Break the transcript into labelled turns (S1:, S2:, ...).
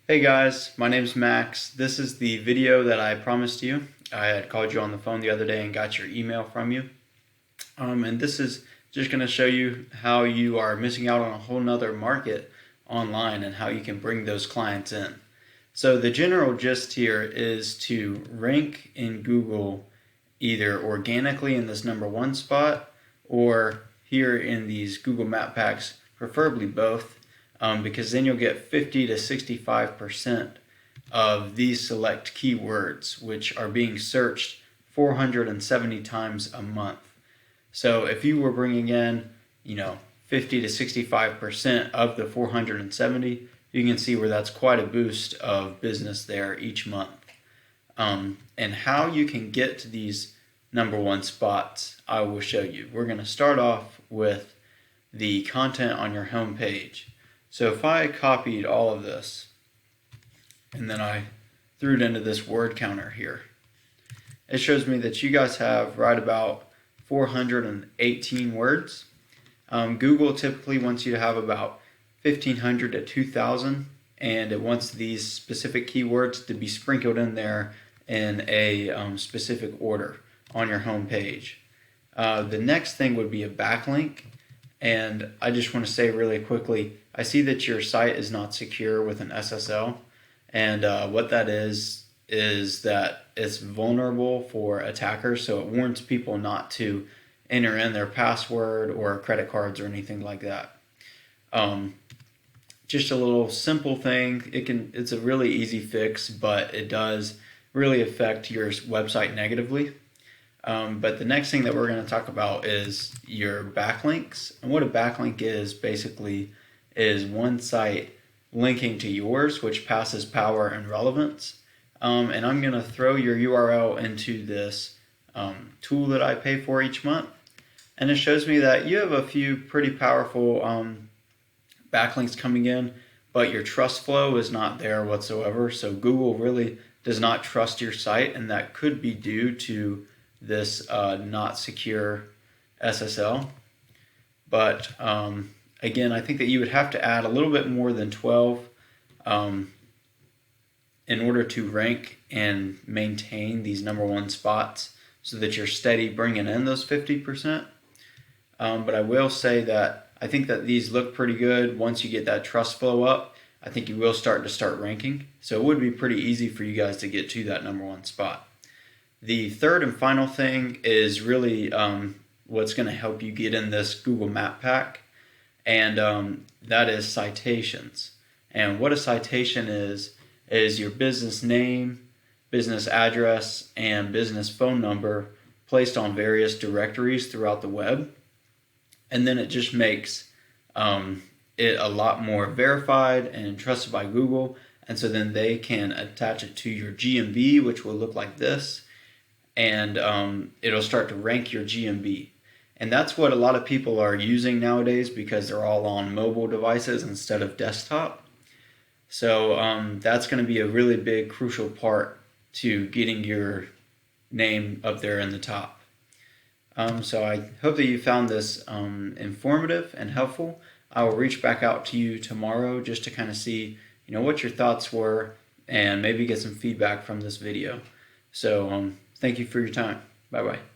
S1: Hey guys, my name's Max. This is the video that I promised you. I had called you on the phone the other day and got your email from you. And this is just going to show you how you are missing out on a whole nother market online and how you can bring those clients in. So the general gist here is to rank in Google either organically in this #1 spot or here in these Google Map Packs, preferably both, because then you'll get 50 to 65% of these select keywords, which are being searched 470 times a month. So if you were bringing in, 50 to 65% of the 470, you can see where that's quite a boost of business there each month. And how you can get to these #1 spots, I will show you. We're going to start off with the content on your home page. So if I copied all of this and then I threw it into this word counter here, it shows me that you guys have right about 418 words. Google typically wants you to have about 1,500 to 2,000, and it wants these specific keywords to be sprinkled in there in a specific order on your home page. The next thing would be a backlink. And I just want to say really quickly, I see that your site is not secure with an SSL. And what that is that it's vulnerable for attackers. So it warns people not to enter in their password or credit cards or anything like that. Just a little simple thing. It's a really easy fix, but it does really affect your website negatively. But the next thing that we're going to talk about is your backlinks. And what a backlink is basically is one site linking to yours, which passes power and relevance. And I'm going to throw your URL into this tool that I pay for each month. And it shows me that you have a few pretty powerful backlinks coming in, but your trust flow is not there whatsoever. So Google really does not trust your site, and that could be due to this not secure SSL. But again, I think that you would have to add a little bit more than 12 in order to rank and maintain these #1 spots so that you're steady bringing in those 50%. But I will say that I think that these look pretty good. Once you get that trust flow up, I think you will start ranking. So it would be pretty easy for you guys to get to that #1 spot. The third and final thing is really what's going to help you get in this Google Map Pack, and that is citations. And what a citation is your business name, business address, and business phone number placed on various directories throughout the web. And then it just makes it a lot more verified and trusted by Google. And so then they can attach it to your GMB, which will look like this. And it'll start to rank your GMB. And that's what a lot of people are using nowadays because they're all on mobile devices instead of desktop. So that's going to be a really big, crucial part to getting your name up there in the top. So I hope that you found this informative and helpful. I will reach back out to you tomorrow just to kind of see, what your thoughts were and maybe get some feedback from this video. So thank you for your time. Bye-bye.